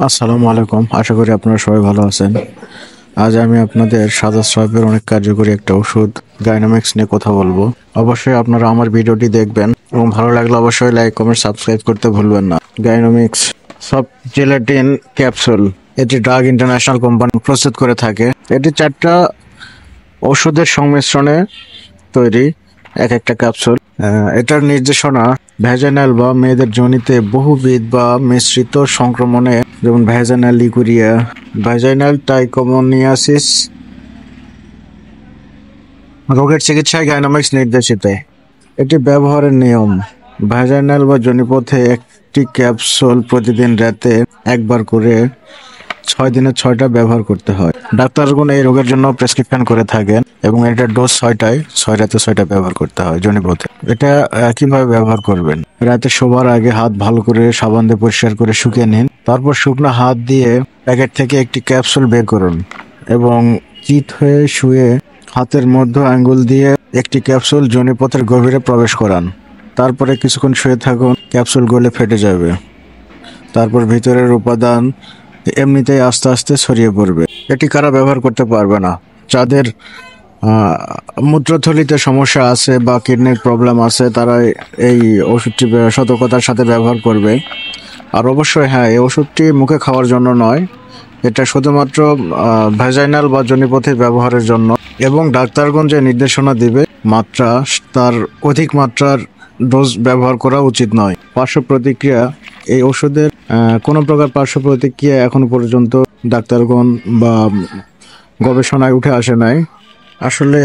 আসসালামু আলাইকুম, আশা করি আপনারা সবাই ভালো আছেন। আজ আমি আপনাদের সাদা স্রাবের অনেক কার্যকরী একটা ওষুধ গাইনামিক্স নিয়ে কথা বলবো। অবশ্যই আপনারা আমার ভিডিওটি দেখবেন এবং ভালো লাগলে অবশ্যই লাইক কমেন্ট সাবস্ক্রাইব করতে ভুলবেন না। গাইনামিক্স সব জেলাটিন ক্যাপসুল, এটি ড্রাগ ইন্টারন্যাশনাল কোম্পানি প্রস্তুত করে থাকে। এটি 4টা ওষুধের সংমিশ্রণে তৈরি এক একটা ক্যাপসুল। এটার নির্দেশনা ভ্যাজাইনাল বা মেয়েদের যোনিতে বহুবিধ বা মিশ্রিত সংক্রমণে, যেমন ভ্যাজাইনাল লিকুরিয়া, ভ্যাজাইনাল টাইকোমোনিয়াসিস রোগের চিকিৎসায় গাইনামিক্স নির্দেশিত। এটি ব্যবহারের নিয়ম: ভ্যাজাইনাল বা যোনিপথে একটি ক্যাপসুল প্রতিদিন রাতে একবার করে 6 দিনে 6টা ব্যবহার করতে হয়। ডাক্তারগণ এই রোগের জন্য প্রেসক্রিপশন করে থাকেন এবং এটার ডোজ 6টায় 6 রাতে 6টা ব্যবহার করতে হয় যোনিপথে। এটা কিভাবে ব্যবহার করবেন? রাতে শোবার আগে হাত ভালো করে সাবান দিয়ে পরিষ্কার করে শুকিয়ে নিন। তারপর শুকনো হাত দিয়ে প্যাকেট থেকে একটি ক্যাপসুল বের করুন এবং চিত হয়ে শুয়ে হাতের মধ্য আঙ্গুল দিয়ে একটি ক্যাপসুল যোনিপথের গভীরে প্রবেশ করান। তারপরে কিছুক্ষণ শুয়ে থাকুন, ক্যাপসুল গলে ফেটে যাবে। তারপর ভিতরের উপাদান এমনিতেই আস্তে আস্তে ছড়িয়ে পড়বে। এটি কারা ব্যবহার করতে পারবে না? যাদের মূত্রথলিতে সমস্যা আছে বা কিডনির প্রবলেম আছে, তারা এই ওষুধটি সতর্কতার সাথে ব্যবহার করবে। আর অবশ্যই হ্যাঁ, এই ওষুধটি মুখে খাওয়ার জন্য নয়, এটা শুধুমাত্র ভ্যাজাইনাল বা যোনিপথে ব্যবহারের জন্য। এবং ডাক্তারগণ যে নির্দেশনা দিবে মাত্রা, তার অধিক মাত্রার ডোজ ব্যবহার করা উচিত নয়। পার্শ্ব প্রতিক্রিয়া: এই ওষুধের কোনো প্রকার পার্শ্ব প্রতিক্রিয়া এখনো পর্যন্ত ডাক্তারগণ বা গবেষণায় উঠে আসে নাই। আসলে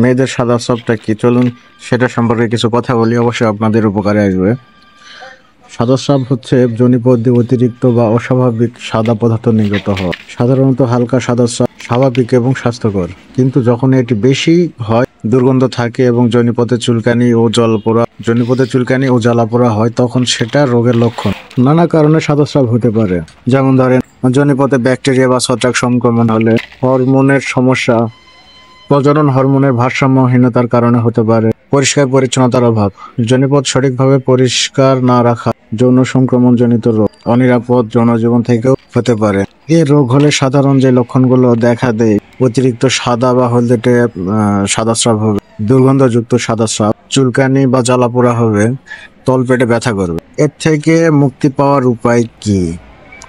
মেয়েদের সাদা স্রাবটা কি, চলুন সেটা সম্পর্কে কিছু কথা বলি, অবশ্যই আপনাদের উপকারে আসবে। সাদা স্রাব হচ্ছে যোনিপথ দিয়ে অতিরিক্ত বা অস্বাভাবিক সাদা পদার্থ নির্গত হওয়া। সাধারণত হালকা সাদা স্রাব স্বাভাবিক এবং স্বাস্থ্যকর, কিন্তু যখন এটি বেশি হয়, দুর্গন্ধ থাকে এবং যোনিপথে চুলকানি ও জ্বালাপোড়া হয়, তখন সেটা রোগের লক্ষণ। নানা কারণে সাদা স্রাব হতে পারে, যেমন ধরেন যোনিপথে ব্যাকটেরিয়া বা ছত্রাক সংক্রমণ হলে, হরমোনের সমস্যা, প্রজনন হরমোনের ভারসাম্যহীনতার কারণে হতে পারে, পরিষ্কার পরিচ্ছন্নতার অভাব, যোনিপথ সঠিকভাবে পরিষ্কার না রাখা, যৌন সংক্রমণ জনিত রোগ, অনিরাপদ যৌনজীবন থেকেও হতে পারে। এই রোগ হলে সাধারণ যে লক্ষণগুলো দেখা দেয়: অতিরিক্ত সাদা বা হলদেটে সাদা স্রাব হবে, দুর্গন্ধযুক্ত সাদা স্রাব, চুলকানি বা জ্বালাপোড়া হবে, তলপেটে ব্যথা করবে। এর থেকে মুক্তি পাওয়ার উপায় কি,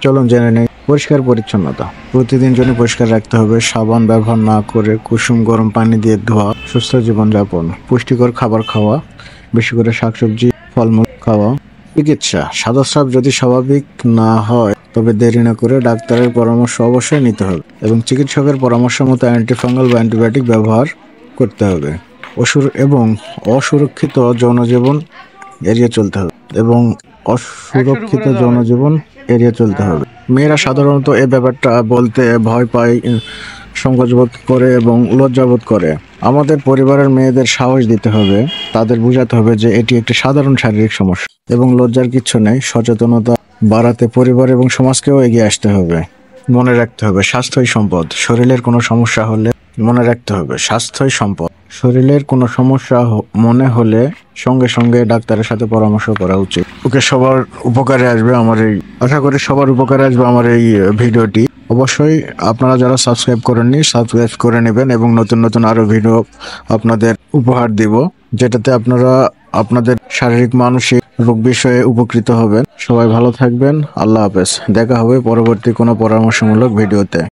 চলুন জেনে নেই। পরিষ্কার পরিচ্ছন্নতা: প্রতিদিন যোনি পরিষ্কার রাখতে হবে, সাবান ব্যবহার না করে কুসুম গরম পানি দিয়ে ধোয়া, সুস্থ জীবনযাপন, পুষ্টিকর খাবার খাওয়া, বেশি করে শাকসবজি ফলমূল খাওয়া। চিকিৎসা: সাদা স্রাব যদি স্বাভাবিক না হয় তবে দেরি না করে ডাক্তারের পরামর্শ অবশ্যই নিতে হবে এবং চিকিৎসকের পরামর্শ মতো অ্যান্টিফাঙ্গাল বা অ্যান্টিবায়োটিক ব্যবহার করতে হবে। অসুরক্ষিত যৌনজীবন এড়িয়ে চলতে হবে মেয়েরা সাধারণত এই ব্যাপারটা বলতে ভয় পায়, সংকোচ বোধ করে এবং লজ্জাবোধ করে। আমাদের পরিবারের মেয়েদের সাহস দিতে হবে, তাদের বোঝাতে হবে যে এটি একটি সাধারণ শারীরিক সমস্যা এবং লজ্জার কিচ্ছু নেই। সচেতনতা বাড়াতে পরিবার এবং সমাজকেও এগিয়ে আসতে হবে। মনে রাখতে হবে, স্বাস্থ্যই সম্পদ। শরীরের কোনো সমস্যা হলে মনে রাখতে হবে, স্বাস্থ্যই সম্পদ। শরীরের কোনো সমস্যা মনে হলে সঙ্গে সঙ্গে ডাক্তারের সাথে পরামর্শ করা উচিত। সবার উপকারে আসবে আমার এই, আশা করি সবার উপকারে আসবে আমার এই ভিডিওটি। অবশ্যই আপনারা যারা সাবস্ক্রাইব করেননি, সাবস্ক্রাইব করে নেবেন এবং নতুন নতুন আরো ভিডিও আপনাদের উপহার দিব, যেটাতে আপনারা আপনাদের শারীরিক মানসিক রোগ বিষয়ে উপকৃত হবেন। সবাই ভালো থাকবেন, আল্লাহ হাফেজ। দেখা হবে পরবর্তী কোনো পরামর্শমূলক ভিডিওতে।